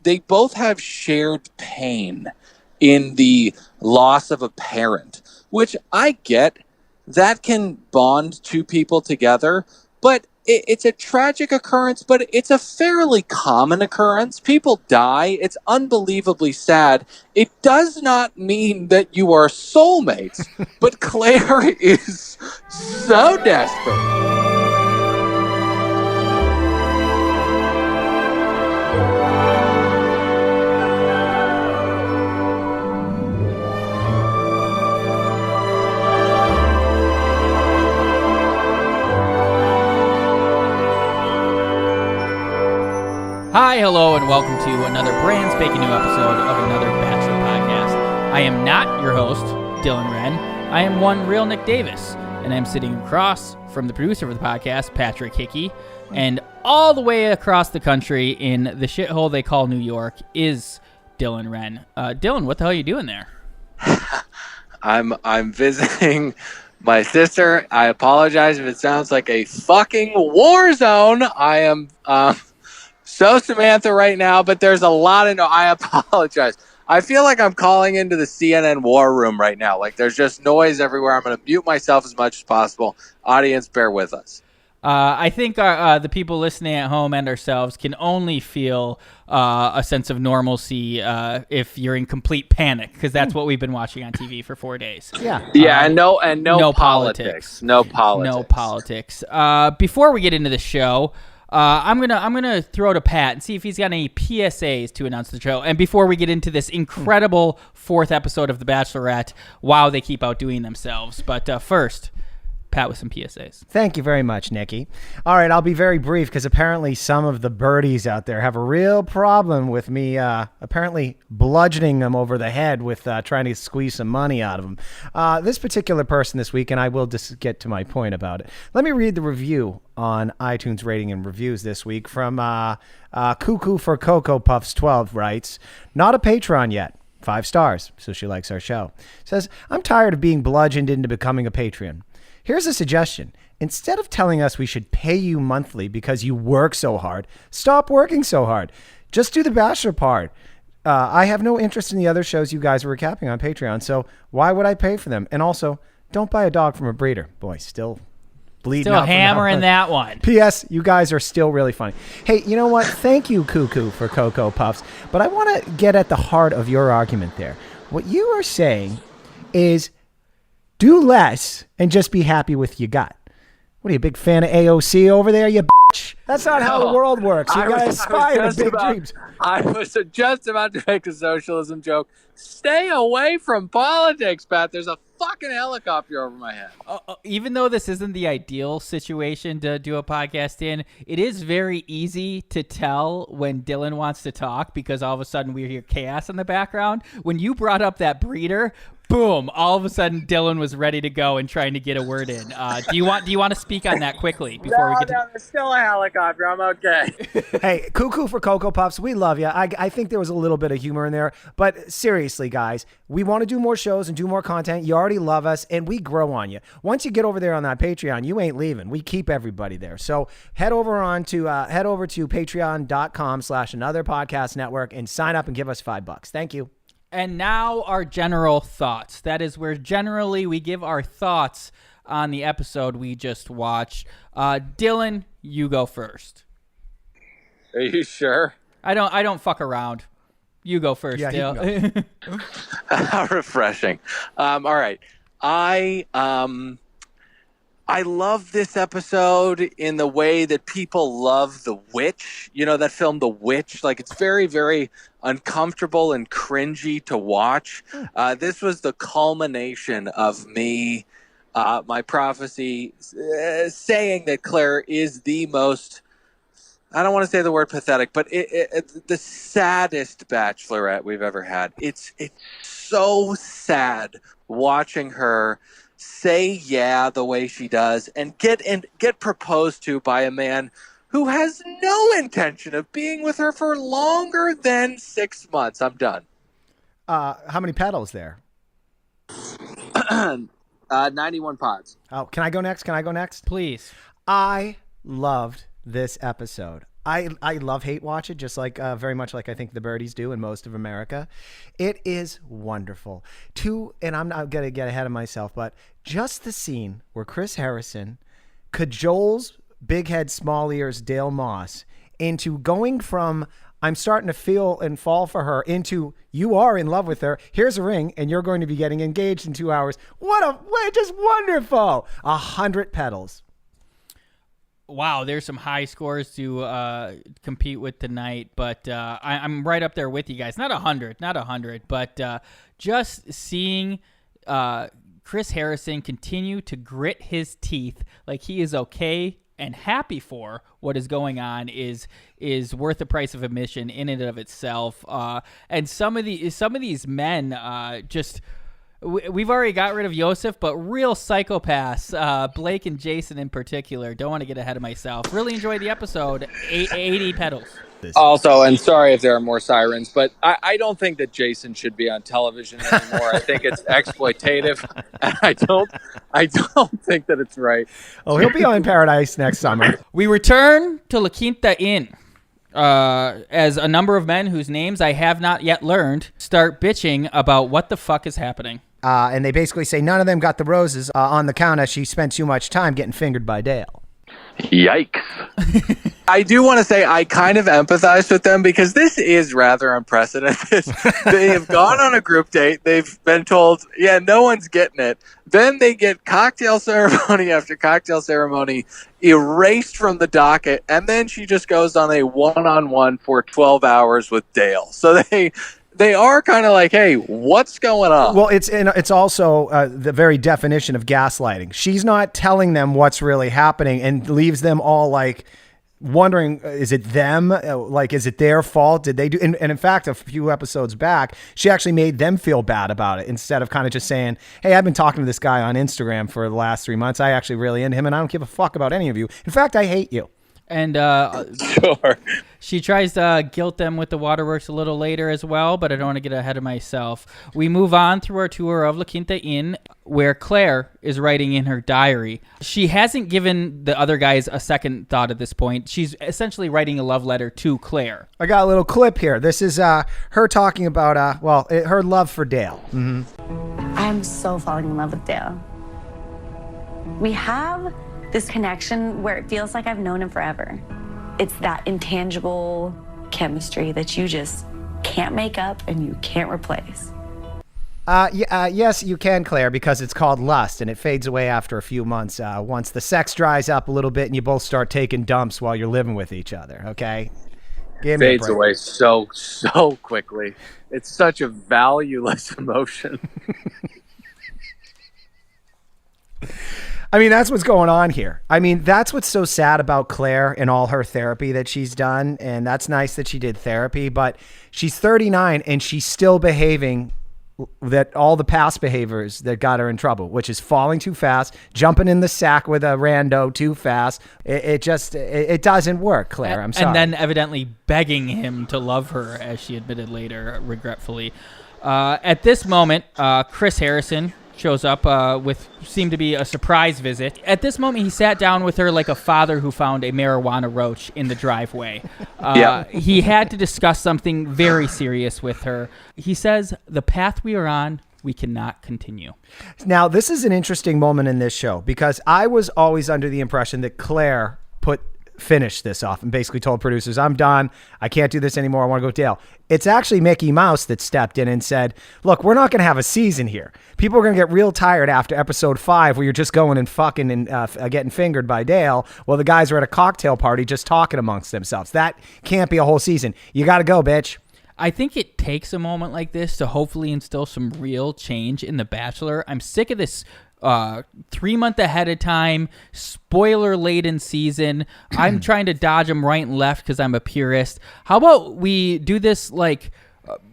They both have shared pain in the loss of a parent, which I get. That can bond two people together, but it's a tragic occurrence, but it's a fairly common occurrence. People die. It's unbelievably sad. It does not mean that you are soulmates, but Claire is so desperate. Hi, hello, and welcome to another brand spanking new episode of another Bachelor podcast. I am not your host, Dylan Wren. I am one real Nick Davis, and I'm sitting across from the producer of the podcast, Patrick Hickey, and all the way across the country in the shithole they call New York is Dylan Wren. Dylan, what the hell are you doing there? I'm visiting my sister. I apologize if it sounds like a fucking war zone. I am so Samantha right now, but there's a lot of I apologize. I feel like I'm calling into the CNN war room right now. Like there's just noise everywhere. I'm going to mute myself as much as possible. Audience, bear with us. I think the people listening at home and ourselves can only feel a sense of normalcy if you're in complete panic, because that's what we've been watching on TV for 4 days. Yeah, and no politics. No politics. No politics. Before we get into the show, I'm gonna throw to Pat and see if he's got any PSAs to announce the show. And before we get into this incredible fourth episode of The Bachelorette, wow, they keep outdoing themselves. But first, Pat with some PSAs. Thank you very much, Nikki. All right, I'll be very brief because apparently some of the birdies out there have a real problem with me apparently bludgeoning them over the head with trying to squeeze some money out of them. This particular person this week, and I will just get to my point about it. Let me read the review on iTunes rating and reviews this week from Cuckoo for Cocoa Puffs 12 writes, not a Patreon yet. 5 stars, so she likes our show. Says, I'm tired of being bludgeoned into becoming a Patreon. Here's a suggestion. Instead of telling us we should pay you monthly because you work so hard, stop working so hard. Just do the Bachelor part. I have no interest in the other shows you guys are recapping on Patreon, so why would I pay for them? And also, don't buy a dog from a breeder. Boy, still bleeding out. Still hammering that one. P.S. You guys are still really funny. Hey, you know what? Thank you, Cuckoo, for Cocoa Puffs. But I want to get at the heart of your argument there. What you are saying is do less and just be happy with what you got. What are you, a big fan of AOC over there, you bitch? That's not how the world works. You got to aspire to big dreams. I was just about to make a socialism joke. Stay away from politics, Pat. There's a fucking helicopter over my head. Even though this isn't the ideal situation to do a podcast in, it is very easy to tell when Dylan wants to talk because all of a sudden we hear chaos in the background. When you brought up that breeder, boom, all of a sudden Dylan was ready to go and trying to get a word in. Do you want to speak on that quickly before we get to... No, there's still a helicopter. I'm okay. Hey, Cuckoo for Cocoa Puffs, we love you. I think there was a little bit of humor in there, but seriously, guys, we want to do more shows and do more content. You already love us, and we grow on you. Once you get over there on that Patreon, you ain't leaving. We keep everybody there. So head over to patreon.com/anotherpodcastnetwork and sign up and give us $5. Thank you. And now our general thoughts. That is where generally we give our thoughts on the episode we just watched. Dylan, you go first. Are you sure? I don't fuck around. You go first, yeah, Dylan. How refreshing. All right. I love this episode in the way that people love The Witch. You know, that film, The Witch? Like, it's very, very uncomfortable and cringy to watch. This was the culmination of me, my prophecy, saying that Claire is the most, I don't want to say the word pathetic, but the saddest Bachelorette we've ever had. It's so sad watching her say yeah the way she does and get proposed to by a man who has no intention of being with her for longer than 6 months. I'm done. How many pedals there? 91 pods. Oh, can I go next? Please. I loved this episode. I love hate watch it, just like very much like I think the birdies do in most of America. It is wonderful. And I'm not gonna get ahead of myself, but just the scene where Chris Harrison cajoles big head, small ears Dale Moss into going from I'm starting to feel and fall for her into you are in love with her. Here's a ring, and you're going to be getting engaged in 2 hours. Just wonderful. 100 petals. Wow, there's some high scores to compete with tonight, but I'm right up there with you guys. Not 100, but just seeing Chris Harrison continue to grit his teeth like he is okay and happy for what is going on is worth the price of admission in and of itself. And some of these men just. We've already got rid of Yosef, but real psychopaths, Blake and Jason in particular. Don't want to get ahead of myself. Really enjoyed the episode. 80 petals. Also, and sorry if there are more sirens, but I don't think that Jason should be on television anymore. I think it's exploitative. I don't think that it's right. Oh, he'll be on Paradise next summer. We return to La Quinta Inn. As a number of men whose names I have not yet learned start bitching about what the fuck is happening. And they basically say none of them got the roses on the count as she spent too much time getting fingered by Dale. Yikes. I do want to say I kind of empathize with them because this is rather unprecedented. They have gone on a group date. They've been told, yeah, no one's getting it. Then they get cocktail ceremony after cocktail ceremony erased from the docket. And then she just goes on a one-on-one for 12 hours with Dale. So they are kind of like, hey, what's going on? Well, it's also the very definition of gaslighting. She's not telling them what's really happening and leaves them all like wondering, is it them? Like, is it their fault? Did they do? And in fact, a few episodes back, she actually made them feel bad about it instead of kind of just saying, hey, I've been talking to this guy on Instagram for the last 3 months. I actually really into him and I don't give a fuck about any of you. In fact, I hate you. And sure. She tries to guilt them with the waterworks a little later as well, but I don't want to get ahead of myself. We move on through our tour of La Quinta Inn, where Claire is writing in her diary. She hasn't given the other guys a second thought at this point. She's essentially writing a love letter to Claire. I got a little clip here. This is her talking about, her love for Dale. Mm-hmm. I'm so falling in love with Dale. We have this connection where it feels like I've known him forever. It's that intangible chemistry that you just can't make up and you can't replace. Yes, you can, Claire, because it's called lust and it fades away after a few months. Once the sex dries up a little bit and you both start taking dumps while you're living with each other, okay? Fades away so quickly. It's such a valueless emotion. I mean, that's what's going on here. I mean, that's what's so sad about Claire and all her therapy that she's done. And that's nice that she did therapy, but she's 39 and she's still behaving that all the past behaviors that got her in trouble, which is falling too fast, jumping in the sack with a rando too fast. It doesn't work, Claire. I'm sorry. And then evidently begging him to love her, as she admitted later, regretfully. At this moment, Chris Harrison shows up with seemed to be a surprise visit. At this moment, he sat down with her like a father who found a marijuana roach in the driveway. He had to discuss something very serious with her. He says, the path we are on, we cannot continue. Now, this is an interesting moment in this show because I was always under the impression that Claire finished this off and basically told producers, I'm done. I can't do this anymore. I want to go with Dale. It's actually Mickey Mouse that stepped in and said, look, we're not going to have a season here. People are going to get real tired after episode 5 where you're just going and fucking and getting fingered by Dale while the guys are at a cocktail party just talking amongst themselves. That can't be a whole season. You got to go, bitch. I think it takes a moment like this to hopefully instill some real change in The Bachelor. I'm sick of this 3 month ahead of time, spoiler laden season. I'm trying to dodge them right and left because I'm a purist. How about we do this like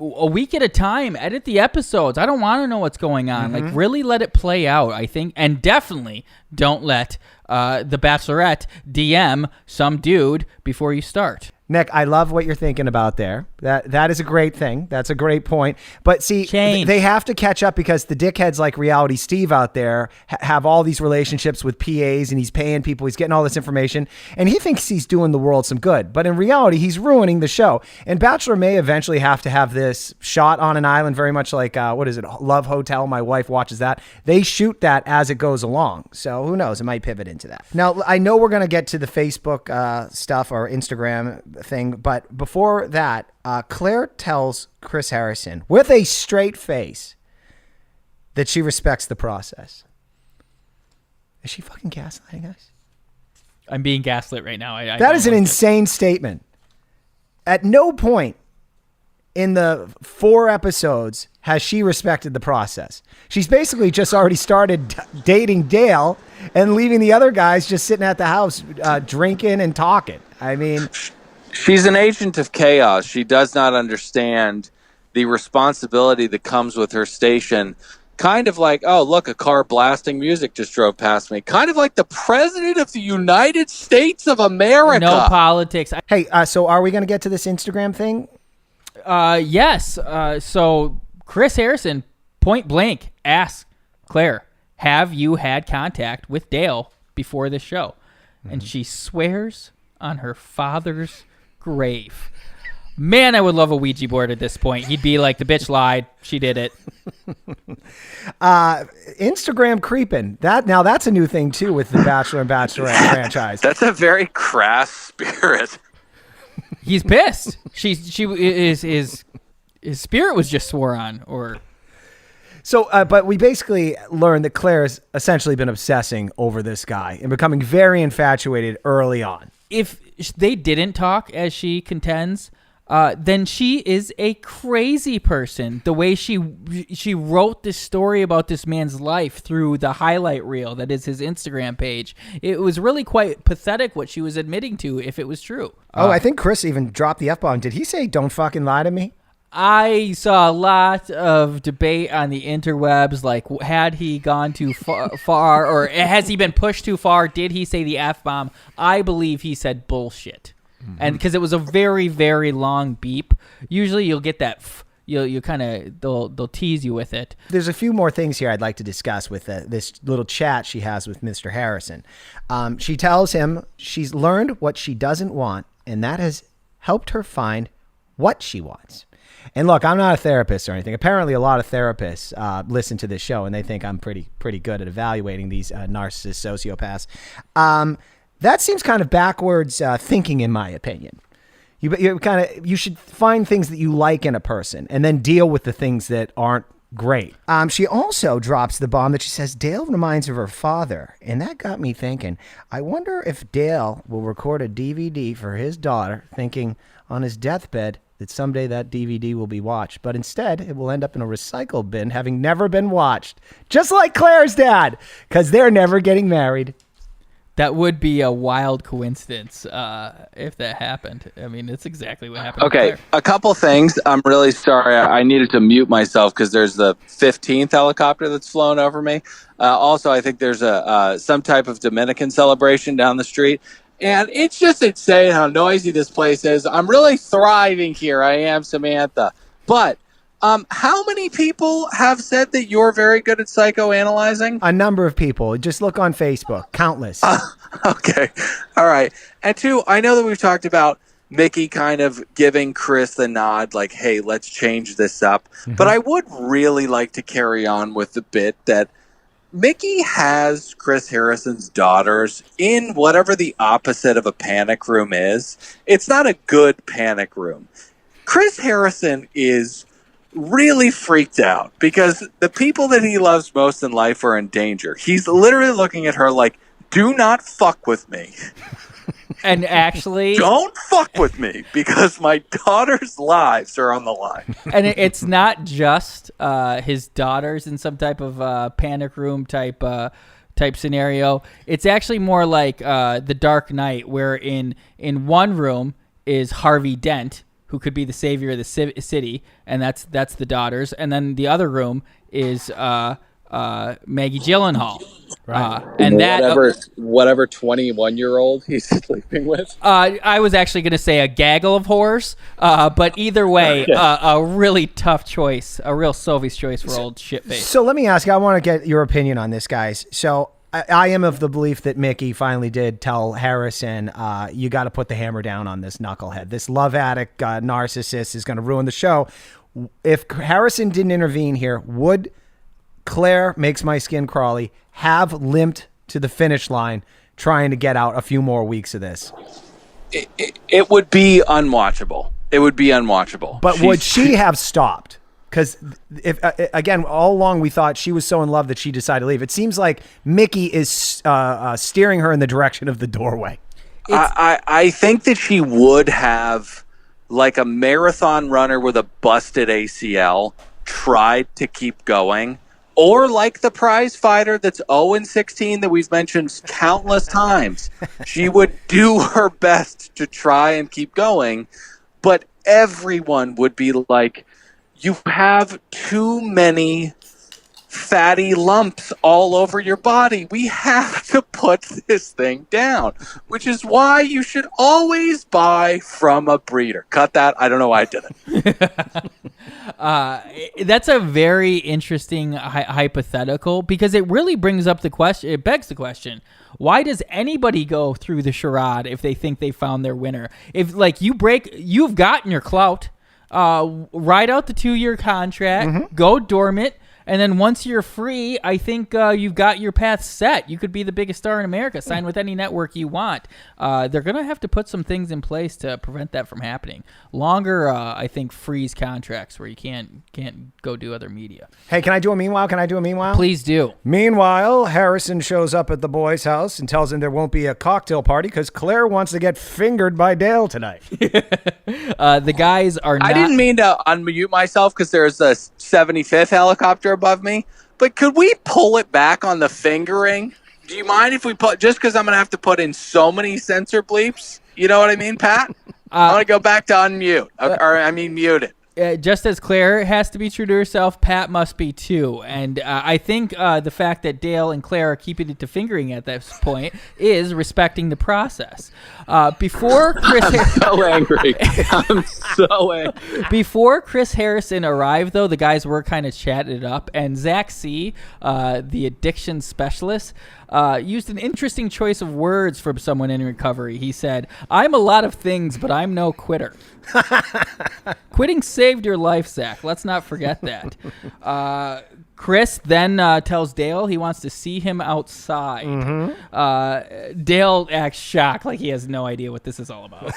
a week at a time, edit the episodes. I don't want to know what's going on. Like really let it play out, I think. And definitely don't let The Bachelorette DM some dude before you start. Nick, I love what you're thinking about there. That is a great thing. That's a great point. But see, they have to catch up because the dickheads like Reality Steve out there have all these relationships with PAs, and he's paying people. He's getting all this information, and he thinks he's doing the world some good. But in reality, he's ruining the show. And Bachelor may eventually have to have this shot on an island, very much like, what is it, Love Hotel? My wife watches that. They shoot that as it goes along. So who knows? It might pivot into that. Now, I know we're going to get to the Facebook stuff or Instagram thing, but before that, Claire tells Chris Harrison with a straight face that she respects the process. Is she fucking gaslighting us? I'm being gaslit right now. That is an insane statement. At no point in the 4 episodes has she respected the process. She's basically just already started dating Dale and leaving the other guys just sitting at the house drinking and talking. I mean, she's an agent of chaos. She does not understand the responsibility that comes with her station. Kind of like, oh, look, a car blasting music just drove past me. Kind of like the president of the United States of America. No politics. Hey, so are we going to get to this Instagram thing? Yes. So Chris Harrison, point blank, asks Claire, have you had contact with Dale before this show? Mm-hmm. And she swears on her father's grave. Man, I would love a Ouija board at this point. He'd be like, the bitch lied. She did it. Instagram creeping. That's a new thing, too, with the Bachelor and Bachelorette franchise. That's a very crass spirit. He's pissed. His spirit was just swore on, or... So, but we basically learned that Claire has essentially been obsessing over this guy and becoming very infatuated early on. If they didn't talk, as she contends, then she is a crazy person. The way she wrote this story about this man's life through the highlight reel that is his Instagram page. It was really quite pathetic what she was admitting to, if it was true. I think Chris even dropped the F-bomb. Did he say, "Don't fucking lie to me"? I saw a lot of debate on the interwebs, like, had he gone too far, or has he been pushed too far? Did he say the F-bomb? I believe he said bullshit. Mm-hmm. And because it was a very, very long beep. Usually you'll get that, you kind of, they'll tease you with it. There's a few more things here I'd like to discuss with this little chat she has with Mr. Harrison. She tells him she's learned what she doesn't want, and that has helped her find what she wants. And look, I'm not a therapist or anything. Apparently, a lot of therapists listen to this show, and they think I'm pretty good at evaluating these narcissist sociopaths. That seems kind of backwards thinking, in my opinion. You should find things that you like in a person, and then deal with the things that aren't great. She also drops the bomb that she says Dale reminds her of her father, and that got me thinking. I wonder if Dale will record a DVD for his daughter, thinking on his deathbed that someday that DVD will be watched, but instead it will end up in a recycle bin, having never been watched, just like Claire's dad, because they're never getting married. That would be a wild coincidence if that happened. I mean, it's exactly what happened. Okay, a couple things. I'm really sorry. I needed to mute myself because there's the 15th helicopter that's flown over me. Also, I think there's some type of Dominican celebration down the street. And it's just insane how noisy this place is. I'm really thriving here. I am, Samantha. But how many people have said that you're very good at psychoanalyzing? A number of people. Just look on Facebook. Countless. Okay. All right. And 2, I know that we've talked about Mickey kind of giving Chris the nod, like, hey, let's change this up. Mm-hmm. But I would really like to carry on with the bit that Mickey has Chris Harrison's daughters in whatever the opposite of a panic room is. It's not a good panic room. Chris Harrison is really freaked out because the people that he loves most in life are in danger. He's literally looking at her like, do not fuck with me. And actually... don't fuck with me because my daughter's lives are on the line. And it's not just his daughters in some type of panic room type scenario. It's actually more like The Dark Knight, where in one room is Harvey Dent, who could be the savior of the city, and that's the daughters. And then the other room is Maggie Gyllenhaal. Right. And that whatever 21-year-old he's sleeping with. I was actually going to say a gaggle of whores, but either way, a really tough choice, a real Sophie's choice for old shitface. So let me ask you, I want to get your opinion on this, guys. So I am of the belief that Mickey finally did tell Harrison, you got to put the hammer down on this knucklehead. This love addict narcissist is going to ruin the show. If Harrison didn't intervene here, would Claire makes my skin crawly have limped to the finish line trying to get out a few more weeks of this? It would be unwatchable. It would be unwatchable. But would she have stopped? Because if again, all along we thought she was so in love that she decided to leave. It seems like Mickey is steering her in the direction of the doorway. I think that she would have, like a marathon runner with a busted ACL, tried to keep going. Or like the prize fighter that's 0-16 that we've mentioned countless times, she would do her best to try and keep going, but everyone would be like, you have too many fatty lumps all over your body. We have to put this thing down, which is why you should always buy from a breeder. Cut that. I don't know why I did it. That's a very interesting hypothetical, because it really brings up the question. It begs the question: why does anybody go through the charade if they think they found their winner? If you've gotten your clout. Ride out the 2-year contract, go dormant, and then once you're free, I think you've got your path set. You could be the biggest star in America. Sign with any network you want. They're going to have to put some things in place to prevent that from happening. Longer, I think, freeze contracts where you can't go do other media. Hey, can I do a meanwhile? Please do. Meanwhile, Harrison shows up at the boys' house and tells him there won't be a cocktail party because Claire wants to get fingered by Dale tonight. The guys are not... I didn't mean to unmute myself because there's a 75th helicopter above me, but could we pull it back on the fingering? Do you mind if we just because I'm going to have to put in so many censor bleeps? You know what I mean, Pat? I want to go back to unmute, mute it. Just as Claire has to be true to herself, Pat must be too. And I think the fact that Dale and Claire are keeping it to fingering at this point is respecting the process. Before Chris, I'm so angry. I'm so angry. Before Chris Harrison arrived, though, the guys were kind of chatting it up, and Zach C., the addiction specialist, used an interesting choice of words from someone in recovery. He said, "I'm a lot of things, but I'm no quitter." Quitting saved your life, Zach. Let's not forget that. Chris then tells Dale he wants to see him outside. Dale acts shocked, like he has no idea what this is all about.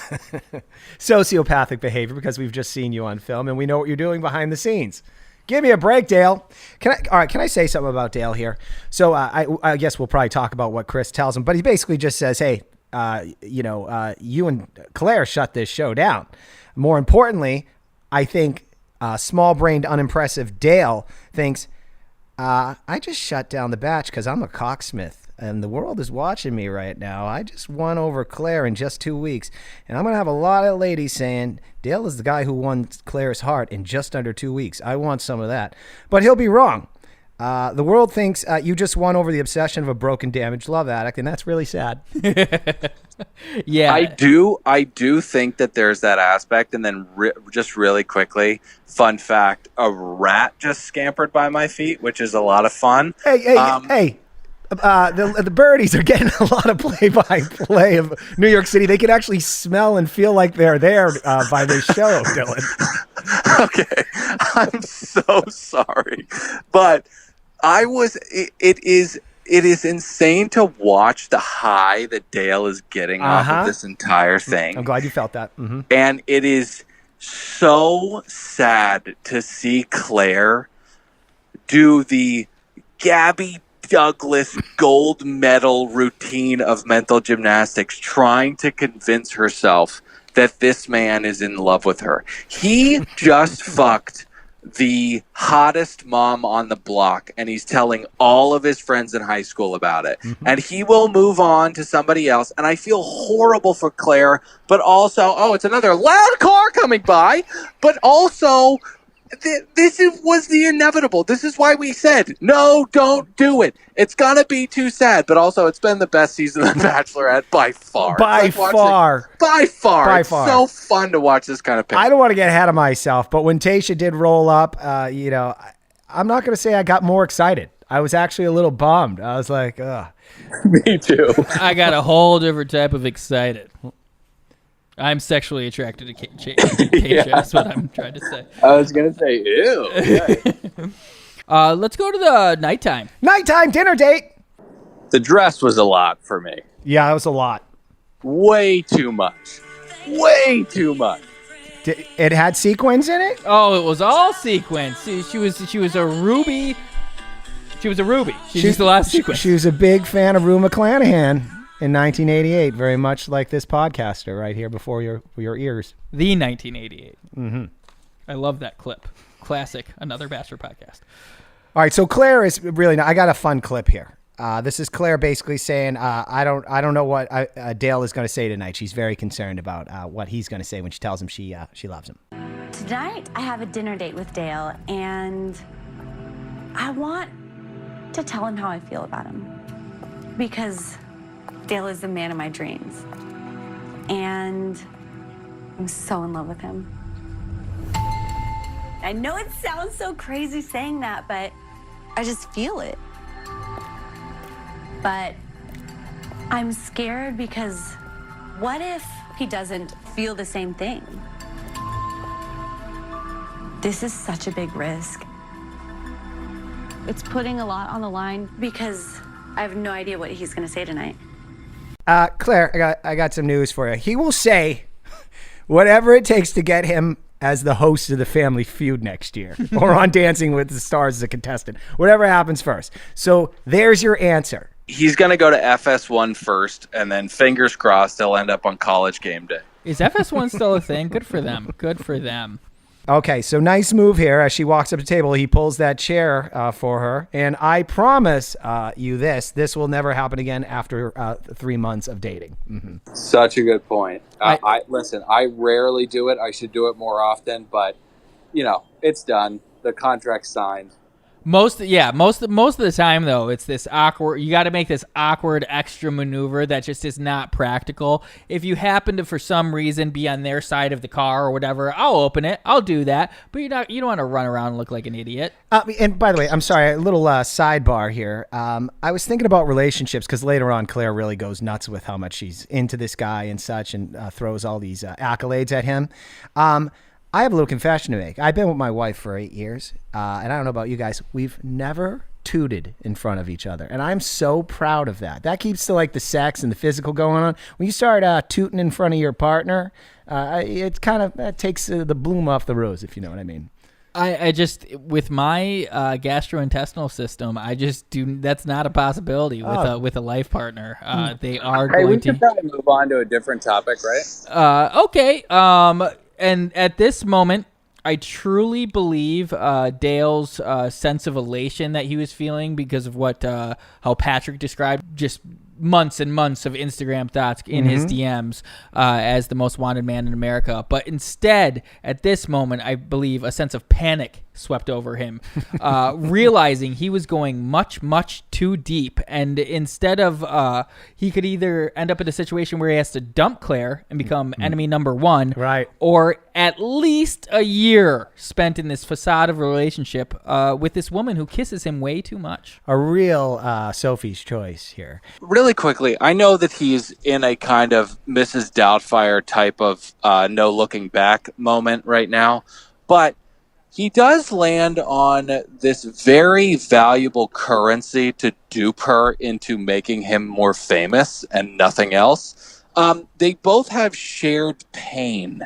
Sociopathic behavior, because we've just seen you on film and we know what you're doing behind the scenes. Give me a break, Dale. Can I say something about Dale here? So I guess we'll probably talk about what Chris tells him, but he basically just says, hey, you and Claire shut this show down. More importantly, I think small-brained, unimpressive Dale thinks, I just shut down the batch because I'm a cocksmith and the world is watching me right now. I just won over Claire in just 2 weeks. And I'm going to have a lot of ladies saying, Dale is the guy who won Claire's heart in just under 2 weeks. I want some of that. But he'll be wrong. The world thinks you just won over the obsession of a broken, damaged love addict, and that's really sad. Yeah, I do think that there's that aspect. And then just really quickly, fun fact: a rat just scampered by my feet, which is a lot of fun. Hey. The birdies are getting a lot of play-by-play of New York City. They can actually smell and feel like they're there by this show, Dylan. Okay, I'm so sorry, but it is insane to watch the high that Dale is getting off of this entire thing. I'm glad you felt that. Mm-hmm. And it is so sad to see Claire do the Gabby Douglas gold medal routine of mental gymnastics, trying to convince herself that this man is in love with her. He just fucked the hottest mom on the block, and he's telling all of his friends in high school about it. Mm-hmm. And he will move on to somebody else. And I feel horrible for Claire, but also, it's another loud car coming by, but also was the inevitable. This is why we said, no, don't do it. It's going to be too sad. But also, it's been the best season of The Bachelorette by far. By far. It's so fun to watch this kind of picture. I don't want to get ahead of myself, but when Tayshia did roll up, I'm not going to say I got more excited. I was actually a little bummed. I was like, ugh. Me too. I got a whole different type of excited. I'm sexually attracted to Tayshia. That's what I'm trying to say. I was going to say, ew. Yeah. Let's go to the nighttime. Nighttime dinner date. The dress was a lot for me. Yeah, it was a lot. Way too much. It had sequins in it? Oh, it was all sequins. She was a ruby. She was a ruby. She's the last sequence. She was a big fan of Rue McClanahan in 1988, very much like this podcaster right here before your ears. The 1988. Mm-hmm. I love that clip. Classic. Another Bachelor podcast. All right, so Claire is really. I got a fun clip here. This is Claire basically saying, I don't know what Dale is going to say tonight. She's very concerned about what he's going to say when she tells him she loves him. Tonight, I have a dinner date with Dale, and I want to tell him how I feel about him. Because Dale is the man of my dreams. And I'm so in love with him. I know it sounds so crazy saying that, but I just feel it. But I'm scared because what if he doesn't feel the same thing? This is such a big risk. It's putting a lot on the line because I have no idea what he's going to say tonight. Claire, I got some news for you. He will say whatever it takes to get him as the host of the Family Feud next year or on Dancing with the Stars as a contestant. Whatever happens first. So there's your answer. He's going to go to FS1 first, and then fingers crossed he'll end up on College Game Day. Is FS1 still a thing? Good for them. Good for them. Okay, so nice move here. As she walks up to the table, he pulls that chair for her. And I promise you this will never happen again after 3 months of dating. Mm-hmm. Such a good point. Listen, I rarely do it. I should do it more often, but, it's done. The contract's signed. Most of the time though, it's this awkward. You got to make this awkward extra maneuver that just is not practical. If you happen to, for some reason, be on their side of the car or whatever, I'll open it. I'll do that. But you don't want to run around and look like an idiot. And by the way, I'm sorry, a little sidebar here. I was thinking about relationships because later on, Claire really goes nuts with how much she's into this guy and such, and throws all these accolades at him. I have a little confession to make. I've been with my wife for 8 years, and I don't know about you guys. We've never tooted in front of each other, and I'm so proud of that. That keeps the sex and the physical going on. When you start tooting in front of your partner, it kind of takes the bloom off the rose, if you know what I mean. I just, with my gastrointestinal system, I just do. That's not a possibility with a life partner. They are going to. We can probably move on to a different topic, right? Okay. And at this moment, I truly believe Dale's sense of elation that he was feeling because of how Patrick described just months and months of Instagram thoughts in his DMs as the most wanted man in America. But instead, at this moment, I believe a sense of panic swept over him, realizing he was going much, much too deep. And instead of, he could either end up in a situation where he has to dump Claire and become enemy number one, right, or at least a year spent in this facade of a relationship with this woman who kisses him way too much. A real Sophie's choice here. Really quickly, I know that he's in a kind of Mrs. Doubtfire type of no looking back moment right now, but he does land on this very valuable currency to dupe her into making him more famous and nothing else. They both have shared pain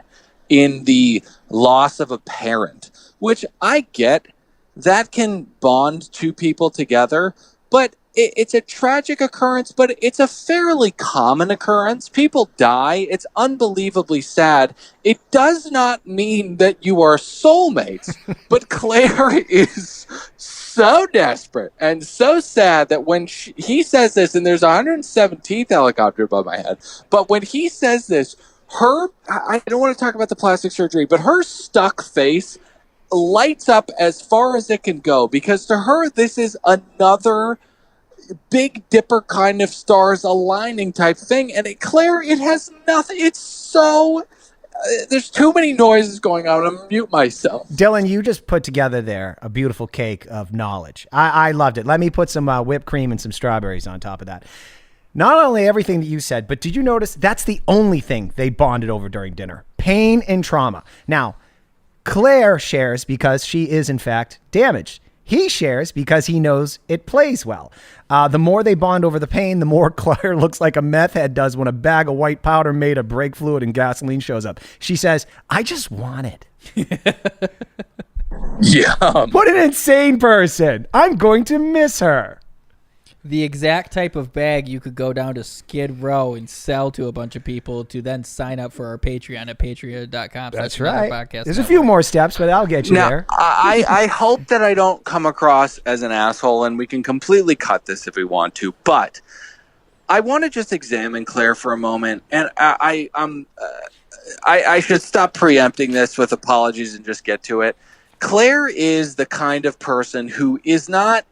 in the loss of a parent, which I get. That can bond two people together, but it's a tragic occurrence, but it's a fairly common occurrence. People die. It's unbelievably sad. It does not mean that you are soulmates, but Claire is so desperate and so sad that when he says this, and there's a 117th helicopter above my head, but when he says this, I don't want to talk about the plastic surgery, but her stuck face lights up as far as it can go, because to her, this is another Big Dipper kind of stars aligning type thing. And Claire, it has nothing. It's so... there's too many noises going on. I'm going to mute myself. Dylan, you just put together there a beautiful cake of knowledge. I loved it. Let me put some whipped cream and some strawberries on top of that. Not only everything that you said, but did you notice that's the only thing they bonded over during dinner? Pain and trauma. Now, Claire shares because she is, in fact, damaged. He shares because he knows it plays well. The more they bond over the pain, the more Claire looks like a meth head does when a bag of white powder made of brake fluid and gasoline shows up. She says, I just want it. Yeah. What an insane person. I'm going to miss her. The exact type of bag you could go down to Skid Row and sell to a bunch of people to then sign up for our Patreon at patreon.com. That's right. There's a few more steps, but I'll get you Now, there. I hope that I don't come across as an asshole, and we can completely cut this if we want to, but I want to just examine Claire for a moment, and I should stop preempting this with apologies and just get to it. Claire is the kind of person who is not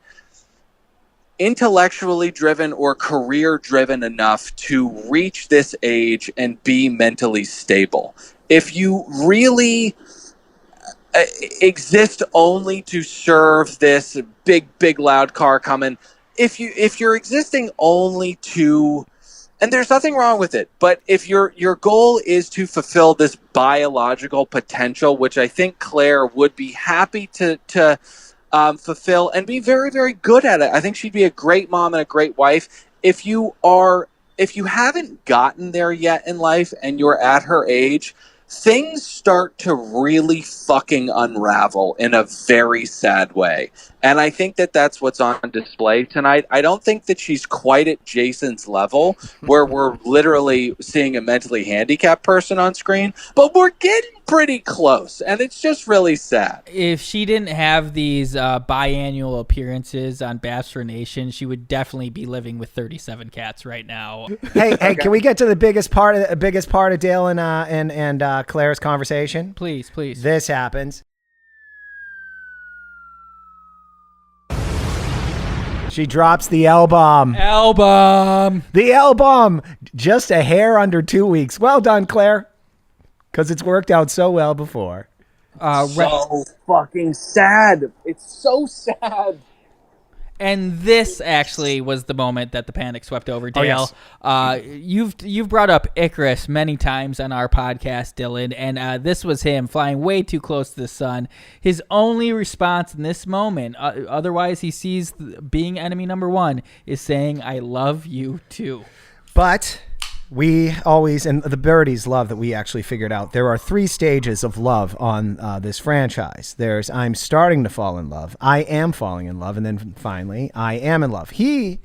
intellectually driven or career driven enough to reach this age and be mentally stable. If you really exist only to serve this big loud car coming, if you're existing only to, and there's nothing wrong with it, but if your goal is to fulfill this biological potential, which I think Claire would be happy to fulfill and be very, very good at it. I think she'd be a great mom and a great wife. If you haven't gotten there yet in life and you're at her age, things start to really fucking unravel in a very sad way. And I think that that's what's on display tonight. I don't think that she's quite at Jason's level where we're literally seeing a mentally handicapped person on screen, but we're getting pretty close, and it's just really sad. If she didn't have these biannual appearances on Bachelor Nation, she would definitely be living with 37 cats right now. Hey, can we get to the biggest part of Dale and Claire's conversation? Please. This happens. She drops the L-bomb. The L-bomb. Just a hair under 2 weeks. Well done, Claire. Because it's worked out so well before. So fucking sad. It's so sad. And this actually was the moment that the panic swept over Dale. Oh, yes. You've brought up Icarus many times on our podcast, Dylan, and this was him flying way too close to the sun. His only response in this moment, otherwise he sees being enemy number one, is saying, I love you too. But we always, and the birdies love that we actually figured out, there are 3 stages of love on this franchise. There's I'm starting to fall in love, I am falling in love, and then finally, I am in love. He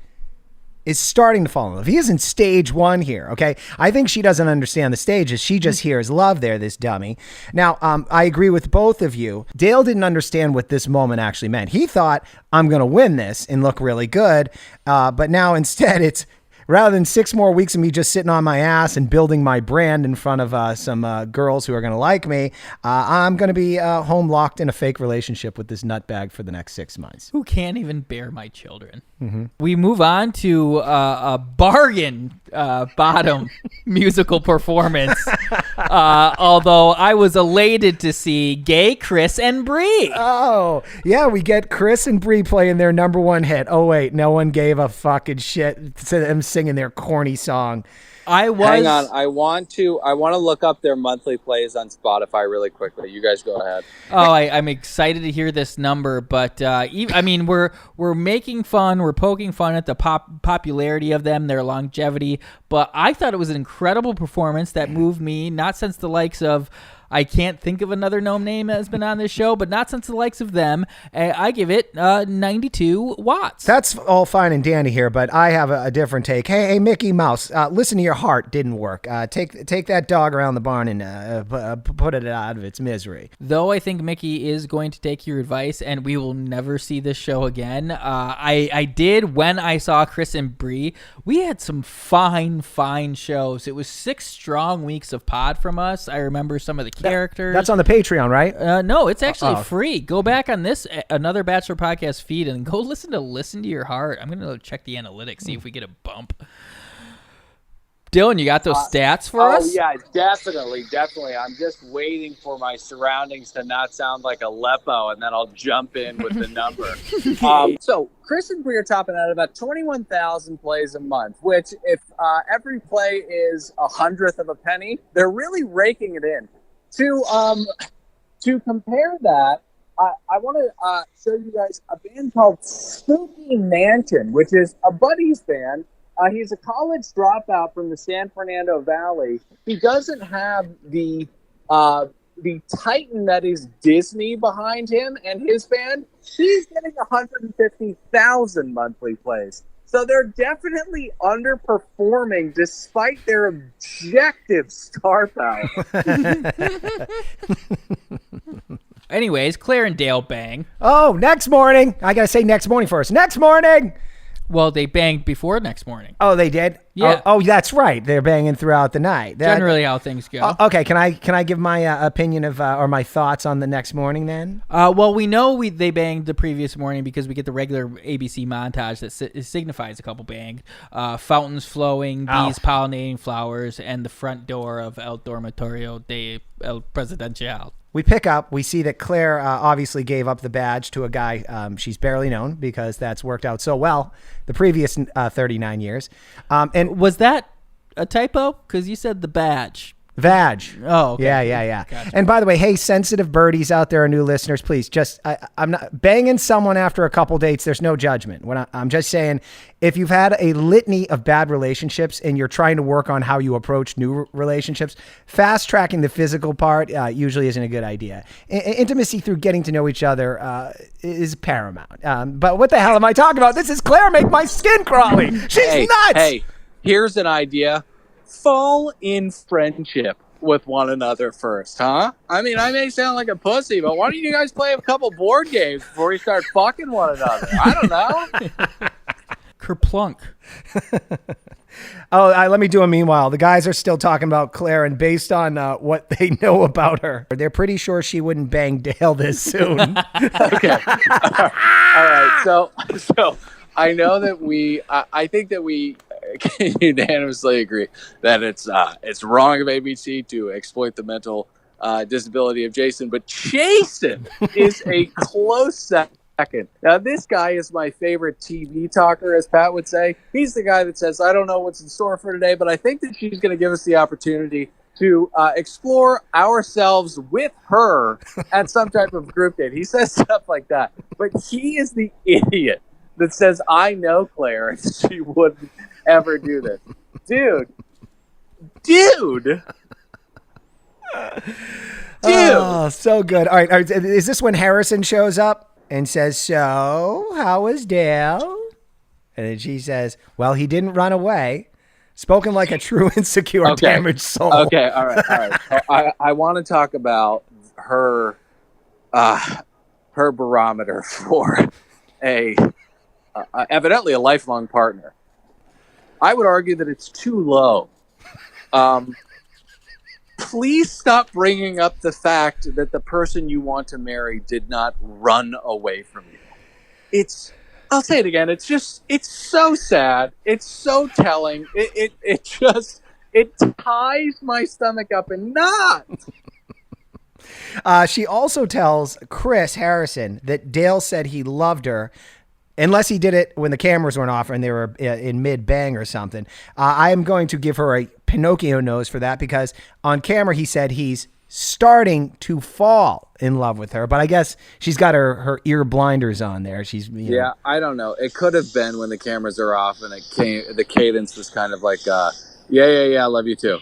is starting to fall in love. He is in stage 1 here, okay? I think she doesn't understand the stages. She just hears love there, this dummy. Now, I agree with both of you. Dale didn't understand what this moment actually meant. He thought, I'm going to win this and look really good, but now instead it's, rather than 6 more weeks of me just sitting on my ass and building my brand in front of some girls who are going to like me, I'm going to be home locked in a fake relationship with this nutbag for the next 6 months. Who can't even bear my children. Mm-hmm. We move on to a bargain bottom musical performance. Although I was elated to see gay Chris and Bree. Oh, yeah, we get Chris and Bree playing their number 1 hit. Oh, wait, no one gave a fucking shit to them singing their corny song. Hang on, I want to look up their monthly plays on Spotify really quickly. You guys go ahead. Oh, I'm excited to hear this number, but I mean, we're making fun, we're poking fun at the popularity of them, their longevity, but I thought it was an incredible performance that moved me, not since the likes of, I can't think of another known name that has been on this show, but not since the likes of them. I give it 92 watts. That's all fine and dandy here, but I have a different take. Hey, Mickey Mouse, listen to your heart. Didn't work. Take that dog around the barn and put it out of its misery. Though I think Mickey is going to take your advice, and we will never see this show again. I did when I saw Chris and Bree. We had some fine shows. It was 6 strong weeks of pod from us. I remember some of the characters. That's on the Patreon, right? No, it's actually free. Go back on this another Bachelor podcast feed and go listen to Your Heart. I'm gonna check the analytics, see if we get a bump. Dylan, you got those stats for us? Oh, yeah, definitely. I'm just waiting for my surroundings to not sound like Aleppo, and then I'll jump in with the number. So Chris and Bree are topping out at about 21,000 plays a month, which if every play is 1/100th of a penny, they're really raking it in. To compare that, I want to show you guys a band called Spooky Mansion, which is a buddy's band. He's a college dropout from the San Fernando Valley. He doesn't have the titan that is Disney behind him and his band. He's getting 150,000 monthly plays. So they're definitely underperforming despite their objective star power. Anyways, Claire and Dale bang. Oh, next morning. I got to say next morning first. Next morning. Well, they banged before next morning. Oh, they did? Yeah. Oh, that's right. They're banging throughout the night. Generally how things go. Okay, can I give my opinion of or my thoughts on the next morning then? Well, we know they banged the previous morning because we get the regular ABC montage that signifies a couple banged. Fountains flowing, bees pollinating flowers, and the front door of El Dormitorio de El Presidencial. We pick up. We see that Claire obviously gave up the badge to a guy she's barely known because that's worked out so well the previous 39 years. And was that a typo? Because you said the badge. Vag. Oh, okay. Yeah. Gotcha. And by the way, hey, sensitive birdies out there, new listeners, please I'm not banging someone after a couple dates. There's no judgment. I'm just saying, if you've had a litany of bad relationships and you're trying to work on how you approach new relationships, fast tracking the physical part usually isn't a good idea. Intimacy through getting to know each other is paramount. But what the hell am I talking about? This is Claire. Make my skin crawly. She's nuts. Hey, here's an idea. Fall in friendship with one another first, huh? I mean, I may sound like a pussy, but why don't you guys play a couple board games before you start fucking one another? I don't know. Kerplunk. Let me do a meanwhile. The guys are still talking about Claire, and based on what they know about her, they're pretty sure she wouldn't bang Dale this soon. Okay. All right. So I know that I think that we can unanimously agree that it's wrong of ABC to exploit the mental disability of Jason, but Jason is a close second. Now, this guy is my favorite TV talker, as Pat would say. He's the guy that says, I don't know what's in store for today, but I think that she's going to give us the opportunity to explore ourselves with her at some type of group date. He says stuff like that, but he is the idiot that says, I know Claire, and she wouldn't ever do this. Dude. Oh, so good. All right. Is this when Harrison shows up and says, so how was Dale? And then she says, well, he didn't run away. Spoken like a true insecure, damaged soul. Okay, all right. So I want to talk about her barometer for evidently a lifelong partner. I would argue that it's too low. Please stop bringing up the fact that the person you want to marry did not run away from you. I'll say it again. It's so sad. It's so telling. It ties my stomach up in knots. She also tells Chris Harrison that Dale said he loved her, unless he did it when the cameras weren't off and they were in mid-bang or something. I am going to give her a Pinocchio nose for that, because on camera he said he's starting to fall in love with her, but I guess she's got her ear blinders on there. She's Yeah, I don't know. It could have been when the cameras are off and the cadence was kind of like, yeah, I love you too.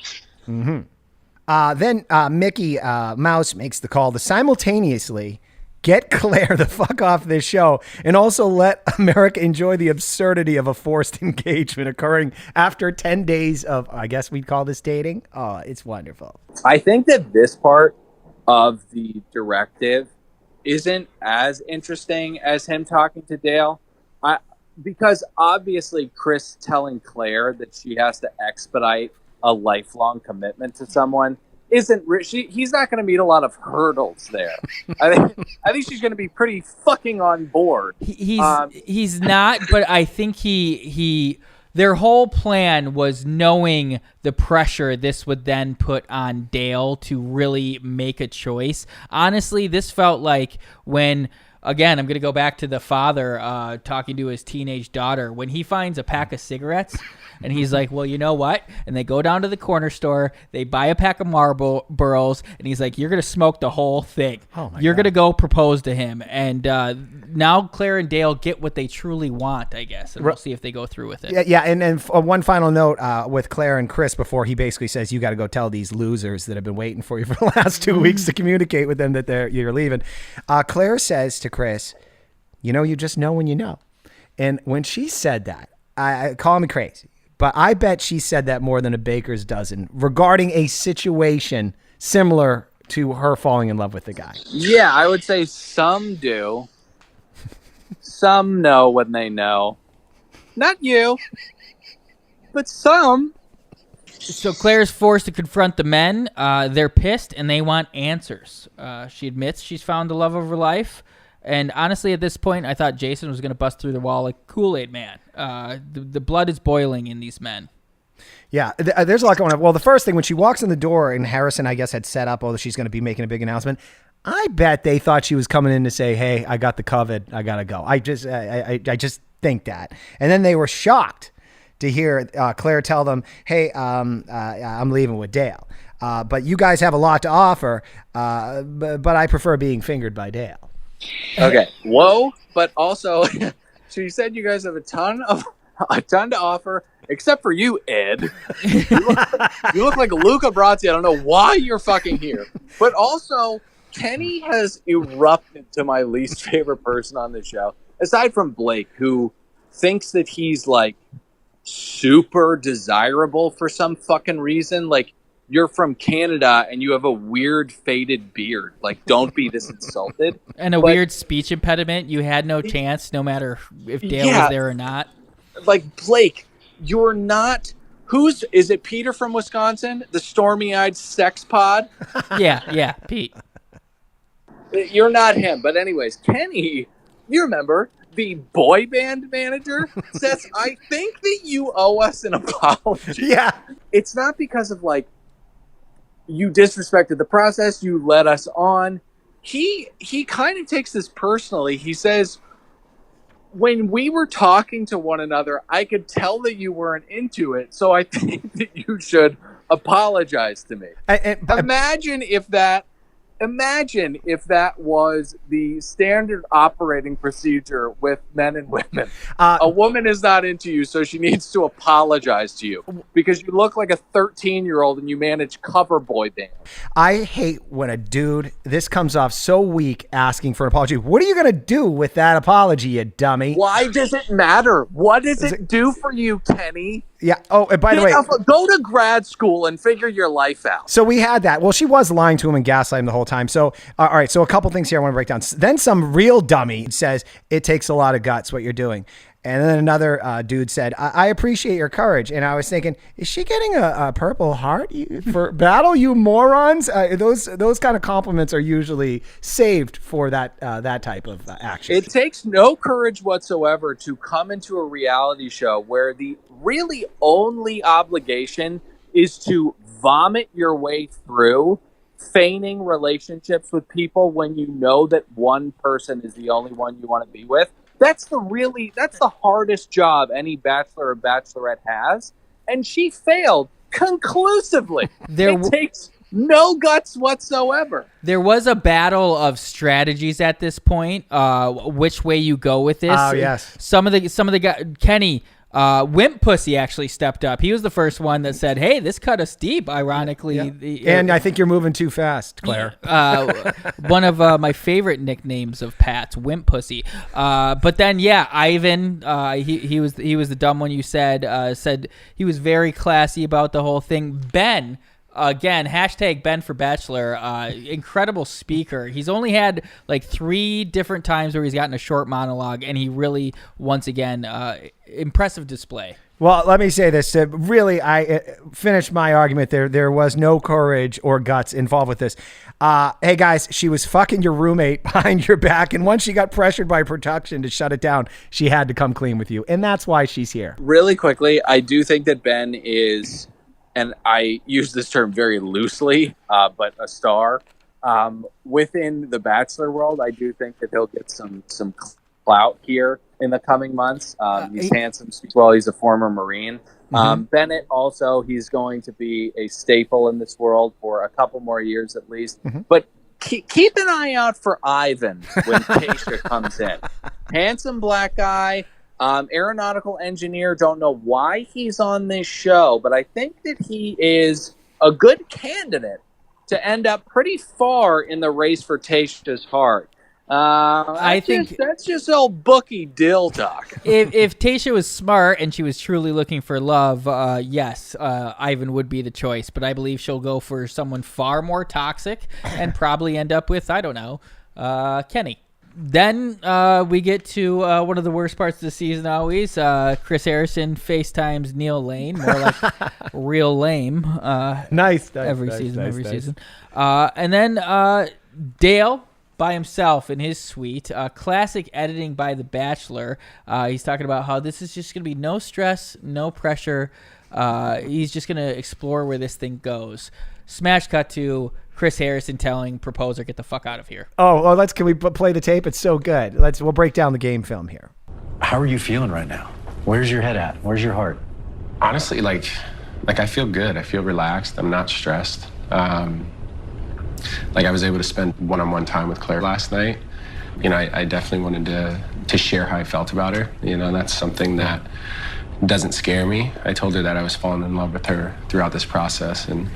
Mm-hmm. Then Mickey Mouse makes the call to simultaneously get Claire the fuck off this show and also let America enjoy the absurdity of a forced engagement occurring after 10 days of, I guess we'd call this dating. Oh, it's wonderful. I think that this part of the directive isn't as interesting as him talking to Dale. Because obviously Chris telling Claire that she has to expedite a lifelong commitment to someone he's not going to meet a lot of hurdles there. I think she's going to be pretty fucking on board. He's not, but I think he their whole plan was knowing the pressure this would then put on Dale to really make a choice. Honestly, this felt like when, again, I'm going to go back to the father talking to his teenage daughter, when he finds a pack of cigarettes and he's like, well, you know what? And they go down to the corner store, they buy a pack of Marlboros, and he's like, you're going to smoke the whole thing. You're going to go propose to him. And now Claire and Dale get what they truly want, I guess. And we'll see if they go through with it. Yeah. And one final note with Claire and Chris before he basically says, you got to go tell these losers that have been waiting for you for the last 2 weeks to communicate with them that you're leaving. Claire says to Chris, you just know when you know. And when she said that, I call me crazy, but I bet she said that more than a baker's dozen regarding a situation similar to her falling in love with the guy. Yeah, I would say some do. Some know when they know. Not you, but some. So Claire's forced to confront the men. They're pissed and they want answers. She admits she's found the love of her life. And honestly, at this point, I thought Jason was going to bust through the wall like Kool-Aid Man. The blood is boiling in these men. Yeah, there's a lot going on. Well, the first thing, when she walks in the door and Harrison, I guess, had set up, she's going to be making a big announcement. I bet they thought she was coming in to say, hey, I got the COVID. I got to go. I just think that. And then they were shocked to hear Claire tell them, hey, I'm leaving with Dale. But you guys have a lot to offer, but I prefer being fingered by Dale. Okay. Whoa. But also, she said you guys have a ton to offer, except for you, Ed. You look like Luca Brasi. I don't know why you're fucking here. But also, Kenny has erupted to my least favorite person on the show, aside from Blake, who thinks that he's like super desirable for some fucking reason. Like, you're from Canada and you have a weird faded beard. Like, don't be this insulted. And a weird speech impediment. You had no chance, no matter if Dale was there or not. Like, Blake, you're not... Is it Peter from Wisconsin? The stormy-eyed sex pod? Yeah, Pete. You're not him. But anyways, Kenny, you remember, the boy band manager says, I think that you owe us an apology. Yeah. It's not because of, like, you disrespected the process, you led us on. He kind of takes this personally. He says, when we were talking to one another, I could tell that you weren't into it, so I think that you should apologize to me. Imagine if that was the standard operating procedure with men and women. A woman is not into you, so she needs to apologize to you because you look like a 13-year-old and you manage cover boy bands. I hate when a dude, this comes off so weak, asking for an apology. What are you going to do with that apology, you dummy? Why does it matter? What does it do for you, Kenny? Yeah. Oh, and by the way, go to grad school and figure your life out. So we had that. Well, she was lying to him and gaslighting him the whole time. So, all right. So a couple things here I want to break down. Then some real dummy says, it takes a lot of guts what you're doing. And then another dude said, I appreciate your courage. And I was thinking, is she getting a Purple Heart for battle, you morons? Those kind of compliments are usually saved for that type of action. It takes no courage whatsoever to come into a reality show where the really only obligation is to vomit your way through feigning relationships with people when you know that one person is the only one you want to be with. That's the hardest job any bachelor or bachelorette has. And she failed conclusively. It takes no guts whatsoever. There was a battle of strategies at this point. Which way you go with this? Oh, yes. Some of the guys, Kenny, Wimp Pussy actually stepped up. He was the first one that said, hey, this cut us deep, ironically. Yeah. And I think you're moving too fast, Claire. One of my favorite nicknames of Pat's, Wimp Pussy. But then, yeah, Ivan, he was the dumb one you said he was very classy about the whole thing. Ben Again, hashtag Ben for Bachelor, incredible speaker. He's only had like 3 different times where he's gotten a short monologue, and he really, once again, impressive display. Well, let me say this. Really, I finished my argument there. There was no courage or guts involved with this. Hey, guys, she was fucking your roommate behind your back, and once she got pressured by production to shut it down, she had to come clean with you, and that's why she's here. Really quickly, I do think that Ben is, and I use this term very loosely, but a star. Within the Bachelor world, I do think that he'll get some clout here in the coming months. He's handsome, speaks well. He's a former Marine. Bennett also, he's going to be a staple in this world for a couple more years at least. But keep an eye out for Ivan when Tayshia comes in. Handsome black guy, aeronautical engineer. Don't know why he's on this show, but I think that he is a good candidate to end up pretty far in the race for Tayshia's heart. I think that's just old bookie dill talk. If Tayshia was smart and she was truly looking for love, yes, Ivan would be the choice. But I believe she'll go for someone far more toxic and probably end up with, I don't know, Kenny. Then we get to one of the worst parts of the season always. Chris Harrison FaceTimes Neil Lane, more like real lame. Nice. Every season. And then Dale by himself in his suite. Classic editing by The Bachelor. He's talking about how this is just going to be no stress, no pressure. He's just going to explore where this thing goes. Smash cut to Chris Harrison telling Proposer, get the fuck out of here. Can we play the tape? It's so good. We'll break down the game film here. How are you feeling right now? Where's your head at? Where's your heart? Honestly, like I feel good. I feel relaxed. I'm not stressed. I was able to spend one-on-one time with Claire last night. I definitely wanted to share how I felt about her. That's something that doesn't scare me. I told her that I was falling in love with her throughout this process, and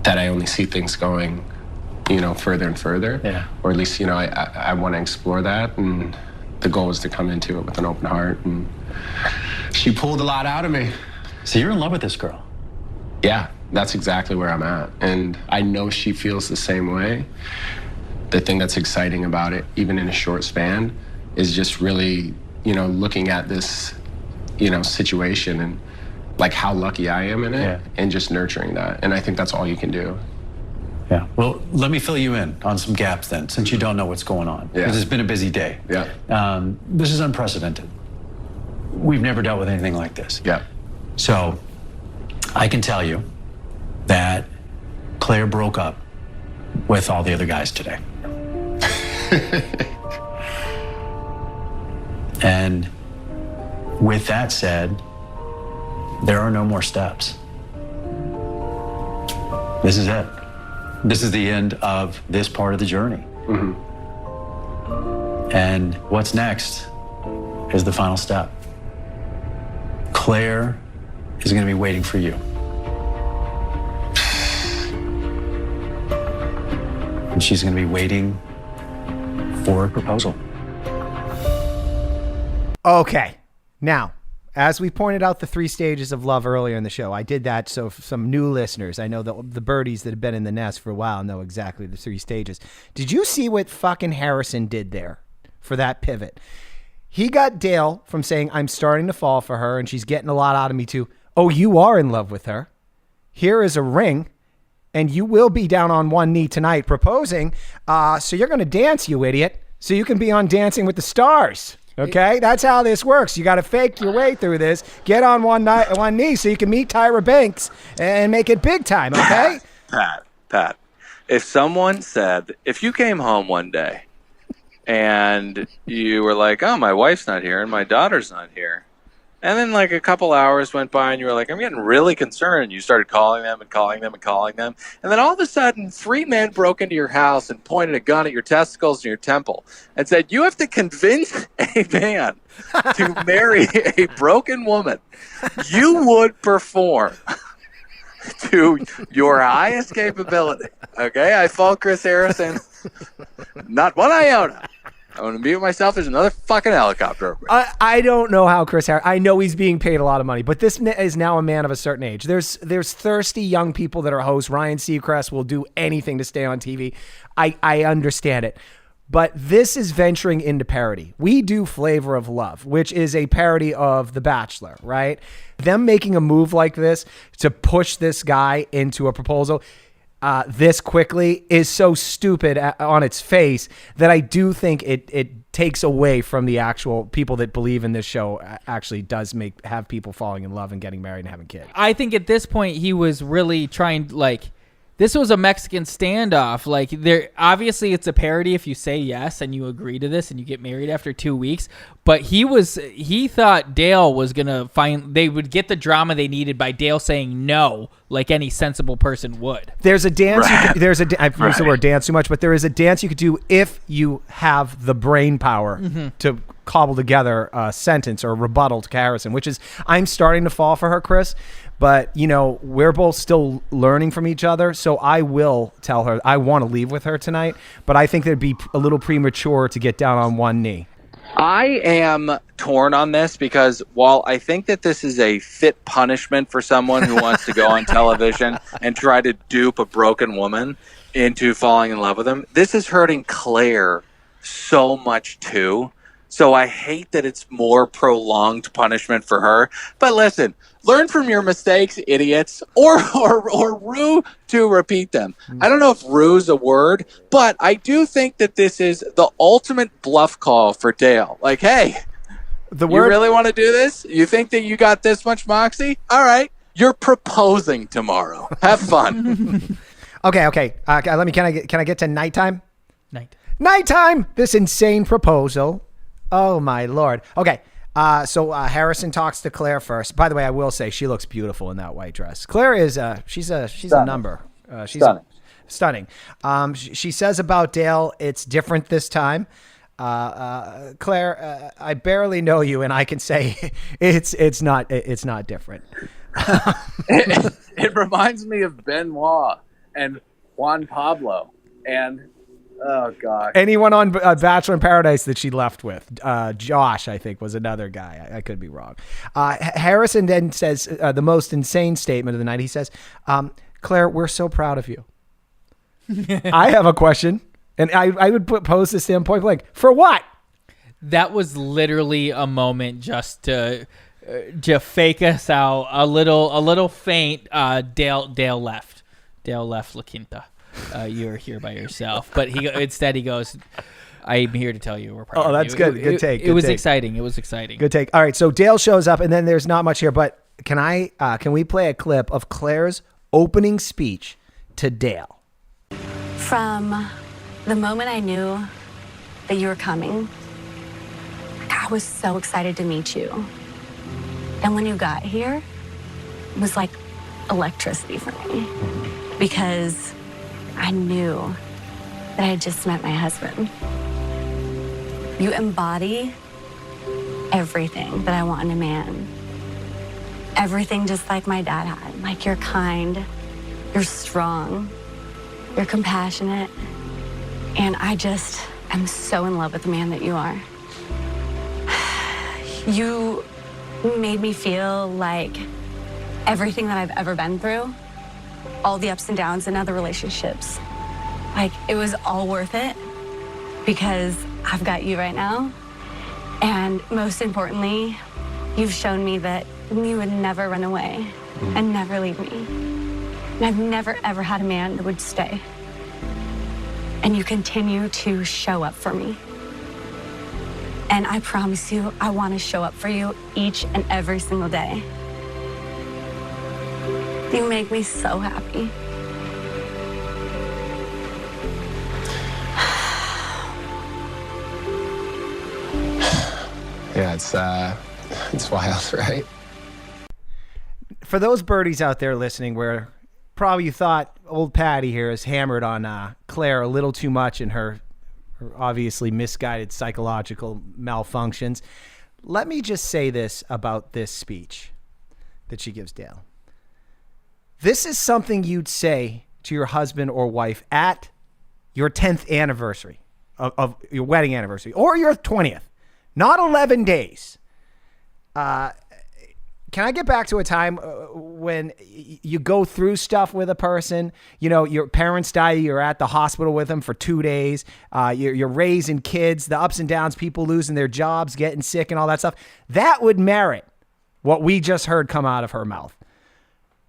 that I only see things going, further and further. Yeah. Or at least, I want to explore that, and the goal is to come into it with an open heart, and she pulled a lot out of me. So you're in love with this girl? Yeah, that's exactly where I'm at. And I know she feels the same way. The thing that's exciting about it, even in a short span, is just really, looking at this, situation and how lucky I am in it, and just nurturing that. And I think that's all you can do. Yeah. Well, let me fill you in on some gaps then, since you don't know what's going on. Yeah. Because it's been a busy day. Yeah. This is unprecedented. We've never dealt with anything like this. Yeah. So I can tell you that Claire broke up with all the other guys today. And with that said, there are no more steps. This is it. This is the end of this part of the journey. And what's next is the final step. Claire is going to be waiting for you. And she's going to be waiting for a proposal. Okay. Now, as we pointed out the 3 stages of love earlier in the show, I did that so some new listeners, I know that the birdies that have been in the nest for a while know exactly the 3 stages. Did you see what fucking Harrison did there for that pivot? He got Dale from saying, I'm starting to fall for her and she's getting a lot out of me too. Oh, you are in love with her. Here is a ring. And you will be down on one knee tonight proposing. So you're going to dance, you idiot. So you can be on Dancing with the Stars. Okay? That's how this works. You got to fake your way through this. Get on one knee so you can meet Tyra Banks and make it big time. Okay? Pat, if someone said, if you came home one day and you were like, oh, my wife's not here and my daughter's not here. And then a couple hours went by and you were like, I'm getting really concerned. You started calling them and calling them and calling them. And then all of a sudden, 3 men broke into your house and pointed a gun at your testicles and your temple and said, you have to convince a man to marry a broken woman. You would perform to your highest capability. Okay? I fault Chris Harrison. Not one iota. I'm going to mute myself. There's another fucking helicopter. I don't know how Chris Harris. I know he's being paid a lot of money, but this is now a man of a certain age. There's thirsty young people that are hosts. Ryan Seacrest will do anything to stay on TV. I understand it. But this is venturing into parody. We do Flavor of Love, which is a parody of The Bachelor, right? Them making a move like this to push this guy into a proposal this quickly is so stupid on its face that I do think it takes away from the actual people that believe in this show. Actually does have people falling in love and getting married and having kids. I think at this point he was really trying, like, this was a Mexican standoff. Like, there obviously it's a parody if you say yes and you agree to this and you get married after 2 weeks. But he thought Dale was gonna they would get the drama they needed by Dale saying no, like any sensible person would. There's a dance. I've used the word dance too much, but there is a dance you could do if you have the brain power to cobble together a sentence or a rebuttal to Harrison, which is, I'm starting to fall for her, Chris. But, you know, we're both still learning from each other, so I will tell her I want to leave with her tonight, but I think it'd be a little premature to get down on one knee. I am torn on this because while I think that this is a fit punishment for someone who wants to go on television and try to dupe a broken woman into falling in love with him, this is hurting Claire so much too. So I hate that it's more prolonged punishment for her. But listen, learn from your mistakes, idiots, or rue to repeat them. I don't know if rue is a word, but I do think that this is the ultimate bluff call for Dale. Like, hey, you really want to do this? You think that you got this much moxie? All right, you're proposing tomorrow. Have fun. Okay. Can I get to nighttime? Nighttime. This insane proposal. Oh my Lord. Okay. So Harrison talks to Claire first. By the way, I will say she looks beautiful in that white dress. Claire is she's a number. She's stunning. She says about Dale, it's different this time. Claire, I barely know you, and I can say it's not different. It reminds me of Benoit and Juan Pablo and. Oh, God. Anyone on Bachelor in Paradise that she left with. Josh, I think, was another guy. I could be wrong. Harrison then says the most insane statement of the night. He says, Claire, we're so proud of you. I have a question, and I would pose this to him point blank. For what? That was literally a moment just to fake us out. A little faint. Dale left. Dale left La Quinta. You're here by yourself, but instead he goes, I'm here to tell you we're proud of you. That's good. Good take. It was exciting. Good take. All right. So Dale shows up, and then there's not much here, but can we play a clip of Claire's opening speech to Dale? From the moment I knew that you were coming, I was so excited to meet you. And when you got here, it was like electricity for me because I knew that I had just met my husband. You embody everything that I want in a man. Everything just like my dad had. Like, you're kind, you're strong, you're compassionate, and I just am so in love with the man that you are. You made me feel like everything that I've ever been through, all the ups and downs in other relationships, like, it was all worth it because I've got you right now. And most importantly, you've shown me that you would never run away and never leave me. And I've never, ever had a man that would stay. And you continue to show up for me. And I promise you, I want to show up for you each and every single day. You make me so happy. Yeah, it's wild, right? For those birdies out there listening where probably you thought old Patty here is hammered on Claire a little too much in her obviously misguided psychological malfunctions, let me just say this about this speech that she gives Dale. This is something you'd say to your husband or wife at your 10th anniversary. of your wedding anniversary or your 20th, not 11 days. Can I get back to a time when you go through stuff with a person? You know, your parents die, you're at the hospital with them for 2 days. You're raising kids, the ups and downs, people losing their jobs, getting sick and all that stuff. That would merit what we just heard come out of her mouth.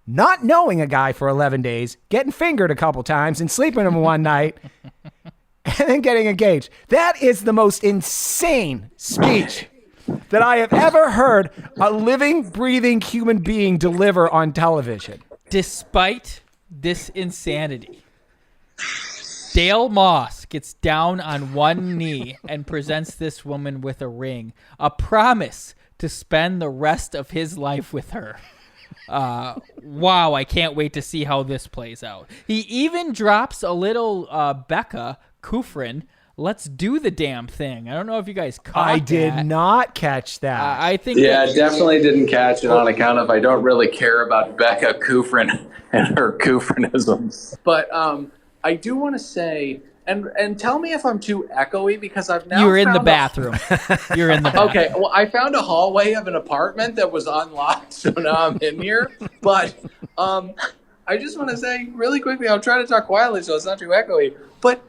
Not knowing a guy for 11 days, getting fingered a couple times and sleeping with him one night, and then getting engaged. That is the most insane speech that I have ever heard a living, breathing human being deliver on television. Despite this insanity, Dale Moss gets down on one knee and presents this woman with a ring, a promise to spend the rest of his life with her. Wow, I can't wait to see how this plays out. He even drops a little Becca Kufrin, let's do the damn thing. I don't know if you guys caught that. I did not catch that. I think Yeah, definitely didn't catch it on account of I don't really care about Becca Kufrin and her Kufrinisms. But I do want to say, and tell me if I'm too echoey, because I've now you're in the found bathroom. You're in the bathroom. Okay, well, I found a hallway of an apartment that was unlocked, so now I'm in here. But I just want to say really quickly, I'll try to talk quietly so it's not too echoey, but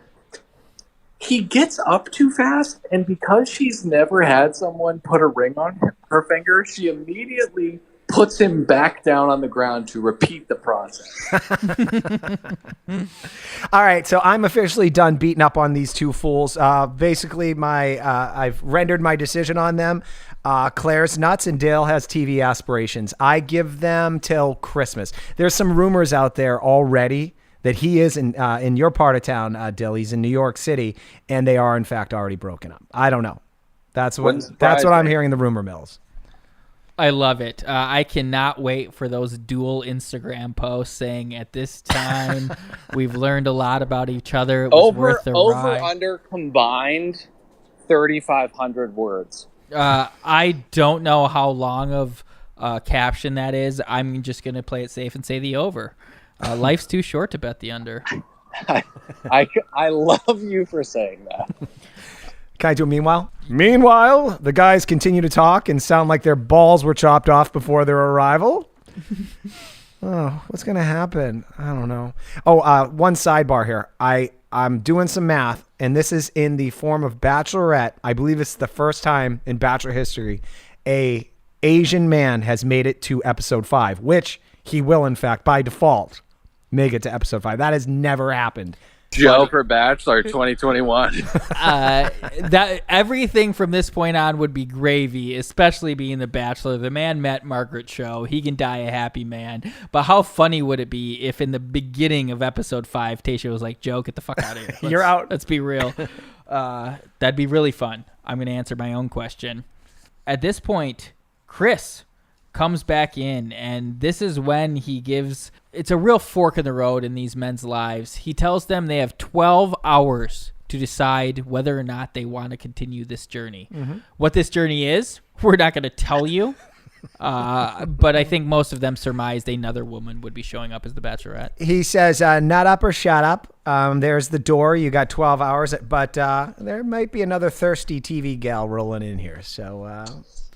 he gets up too fast, and because she's never had someone put a ring on her finger, she immediately puts him back down on the ground to repeat the process. All right, so I'm officially done beating up on these two fools. Basically, I've rendered my decision on them. Claire's nuts and Dale has TV aspirations. I give them till Christmas. There's some rumors out there already that he is in your part of town, Dill. He's in New York City, and they are in fact already broken up. I don't know. That's what I'm hearing in the rumor mills. I love it. I cannot wait for those dual Instagram posts saying at this time we've learned a lot about each other. It was worth the ride. Under combined 3,500 words. I don't know how long of caption that is. I'm just going to play it safe and say the over. Life's too short to bet the under. I love you for saying that. Can I do a meanwhile? Meanwhile, the guys continue to talk and sound like their balls were chopped off before their arrival. Oh, what's going to happen? I don't know. Oh, one sidebar here. I'm doing some math, and this is in the form of Bachelorette. I believe it's the first time in Bachelor history a Asian man has made it to episode 5, which he will, in fact, by default, make it to episode 5. That has never happened. Joe for Bachelor 2021. That everything from this point on would be gravy, especially being the Bachelor. The man met Margaret Cho. He can die a happy man. But how funny would it be if in the beginning of episode 5, Tayshia was like, Joe, get the fuck out of here. You're out. Let's be real. That'd be really fun. I'm going to answer my own question. At this point, Chris comes back in, and this is when he gives... It's a real fork in the road in these men's lives. He tells them they have 12 hours to decide whether or not they want to continue this journey. Mm-hmm. What this journey is, we're not going to tell you. But I think most of them surmised another woman would be showing up as the Bachelorette. He says, nut up or shut up. There's the door. You got 12 hours, but there might be another thirsty TV gal rolling in here. So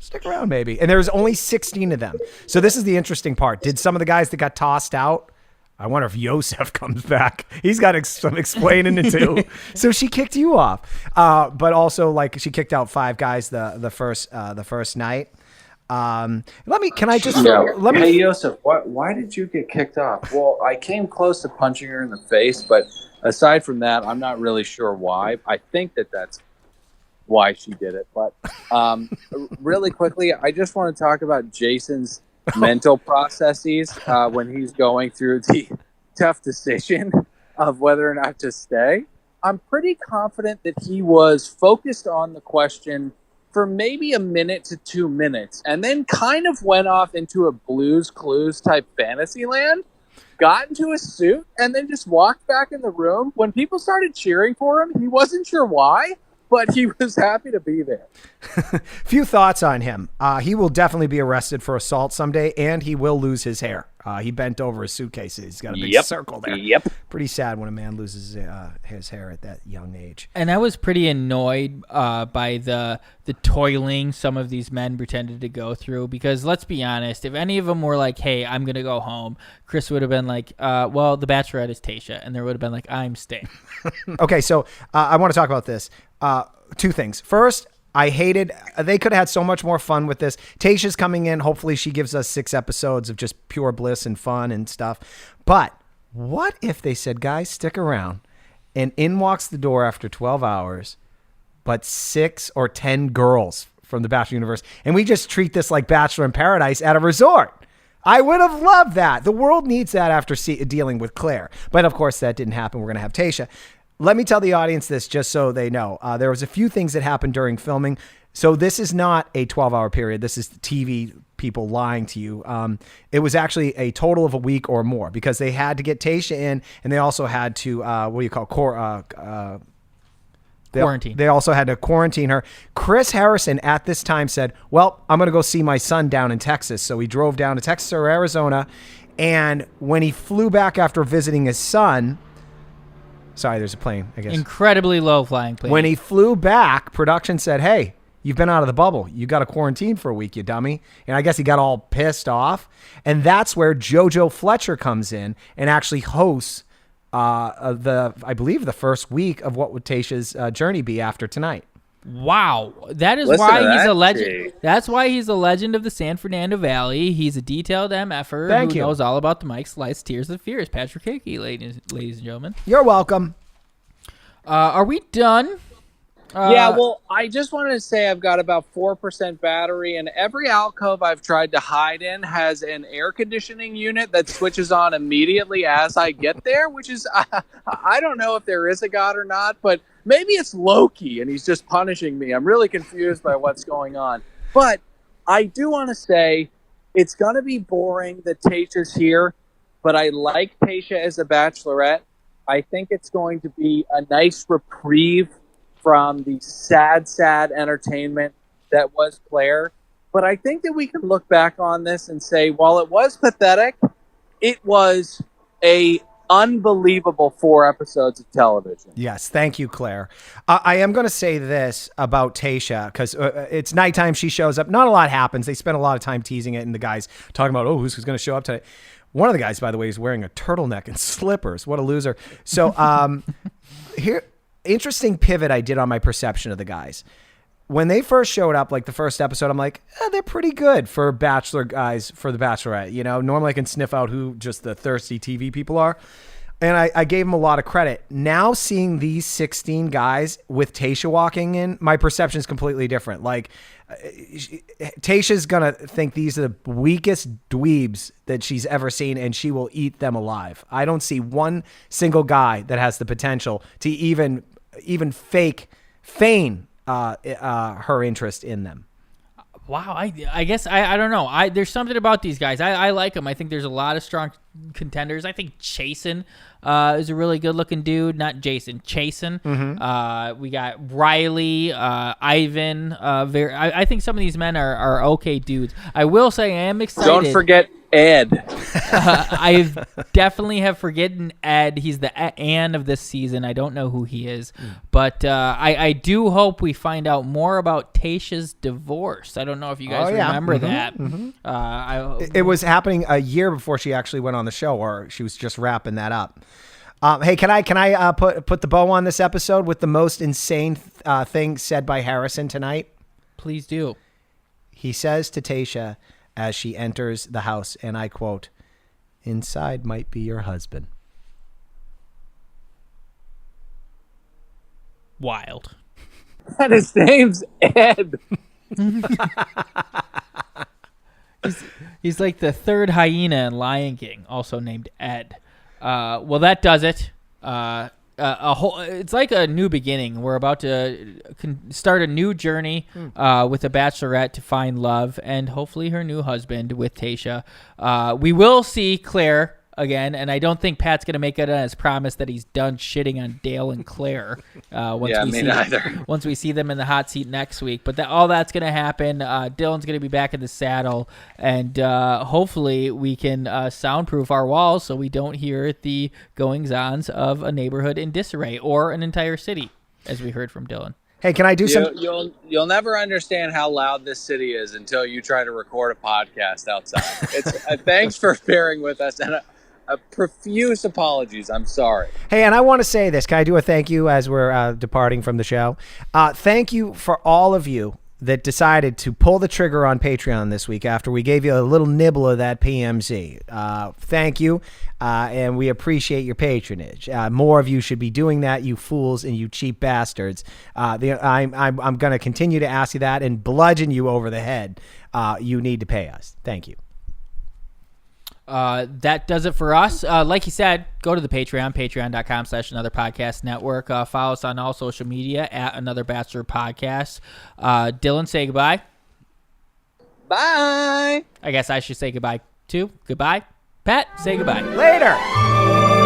stick around, maybe. And there's only 16 of them. So this is the interesting part. Did some of the guys that got tossed out, I wonder if Yosef comes back. He's got some explaining to do. So she kicked you off. But also, like, she kicked out 5 guys the first night. Hey, Yosef, why did you get kicked off? Well, I came close to punching her in the face, but aside from that, I'm not really sure why. I think that's why she did it. But really quickly, I just want to talk about Jason's mental processes when he's going through the tough decision of whether or not to stay. I'm pretty confident that he was focused on the question for maybe a minute to 2 minutes, and then kind of went off into a Blue's Clues type fantasy land, got into a suit, and then just walked back in the room. When people started cheering for him, he wasn't sure why, but he was happy to be there. Few thoughts on him. He will definitely be arrested for assault someday, and he will lose his hair. He bent over his suitcase. He's got a big Yep. circle there. Yep. Pretty sad when a man loses his hair at that young age. And I was pretty annoyed by the toiling some of these men pretended to go through, because let's be honest, if any of them were like, hey, I'm going to go home, Chris would have been like, well, the Bachelorette is Tayshia. And there would have been like, I'm staying. Okay, so I want to talk about this. Two things. First, they could have had so much more fun with this. Tayshia's coming in. Hopefully she gives us 6 episodes of just pure bliss and fun and stuff. But what if they said, guys, stick around, and in walks the door after 12 hours, but 6 or 10 girls from the Bachelor universe, and we just treat this like Bachelor in Paradise at a resort? I would have loved that. The world needs that after dealing with Claire. But of course that didn't happen. We're going to have Tayshia. Let me tell the audience this just so they know. There was a few things that happened during filming. So this is not a 12-hour period. This is the TV people lying to you. It was actually a total of a week or more, because they had to get Tayshia in, and they also had to, Quarantine. They also had to quarantine her. Chris Harrison at this time said, well, I'm going to go see my son down in Texas. So he drove down to Texas or Arizona. And when he flew back after visiting his son, sorry, there's a plane, I guess. Incredibly low flying plane. When he flew back, production said, hey, you've been out of the bubble. You got to quarantine for a week, you dummy. And I guess he got all pissed off. And that's where JoJo Fletcher comes in and actually hosts I believe the first week of what would Tayshia's journey be after tonight. Wow, that is Listen why to he's that, a legend. Jay. That's why he's a legend of the San Fernando Valley. He's a detailed MFer Thank who you. knows all about the Mike Slice Tears of Fears. Patrick Hickey, ladies and gentlemen. You're welcome. Are we done? Yeah, well, I just wanted to say I've got about 4% battery, and every alcove I've tried to hide in has an air conditioning unit that switches on immediately as I get there, which is, I don't know if there is a God or not, but maybe it's Loki and he's just punishing me. I'm really confused by what's going on. But I do want to say it's going to be boring that Tayshia's here, but I like Tayshia as a Bachelorette. I think it's going to be a nice reprieve from the sad entertainment that was Claire. But I think that we can look back on this and say, while it was pathetic, it was a unbelievable 4 episodes of television. Yes, thank you, Claire. I am going to say this about Tayshia, because it's nighttime. She shows up. Not a lot happens. They spend a lot of time teasing it, and the guys talking about, who's going to show up today. One of the guys, by the way, is wearing a turtleneck and slippers. What a loser. So here, interesting pivot I did on my perception of the guys. When they first showed up, like the first episode, I'm like, they're pretty good for Bachelor guys for the Bachelorette. You know, normally I can sniff out who just the thirsty TV people are. And I gave them a lot of credit. Now seeing these 16 guys with Tayshia walking in, my perception is completely different. Like, Tayshia's going to think these are the weakest dweebs that she's ever seen, and she will eat them alive. I don't see one single guy that has the potential to even feign her interest in them. Wow, I guess I don't know. There's something about these guys. I like them. I think there's a lot of strong contenders. I think Chasen is a really good looking dude. Not Jason, Chasen. Mm-hmm. We got Riley, Ivan. I think some of these men are okay dudes. I will say I am excited. Don't forget Ed. I definitely have forgotten Ed. He's the Ann of this season. I don't know who he is, but I do hope we find out more about Tayshia's divorce. I don't know if you guys remember that. Mm-hmm. It was happening a year before she actually went on the show, or she was just wrapping that up. Hey, can I put the bow on this episode with the most insane thing said by Harrison tonight? Please do. He says to Tayshia as she enters the house, and I quote, "Inside might be your husband." Wild. And his name's Ed. He's like the third hyena in Lion King, also named Ed. Well, that does it. It's like a new beginning. We're about to start a new journey with a Bachelorette to find love and hopefully her new husband with Tayshia. We will see Claire again, and I don't think Pat's going to make it on his promise that he's done shitting on Dale and Claire. Once we see them in the hot seat next week. But all that's going to happen. Dylan's going to be back in the saddle, and hopefully we can soundproof our walls so we don't hear the goings-ons of a neighborhood in disarray or an entire city, as we heard from Dylan. Hey, can I do some? You'll never understand how loud this city is until you try to record a podcast outside. It's thanks for bearing with us, and a profuse apologies. I'm sorry. Hey, and I want to say this. Can I do a thank you as we're departing from the show? Thank you for all of you that decided to pull the trigger on Patreon this week after we gave you a little nibble of that PMZ. Thank you, and we appreciate your patronage. More of you should be doing that, you fools and you cheap bastards. I'm going to continue to ask you that and bludgeon you over the head. You need to pay us. Thank you. That does it for us. Like you said, go to the Patreon, patreon.com/Another Podcast Network. Follow us on all social media at Another Bachelor Podcast. Dylan, say goodbye. Bye. I guess I should say goodbye too. Goodbye. Pat, say goodbye. Later.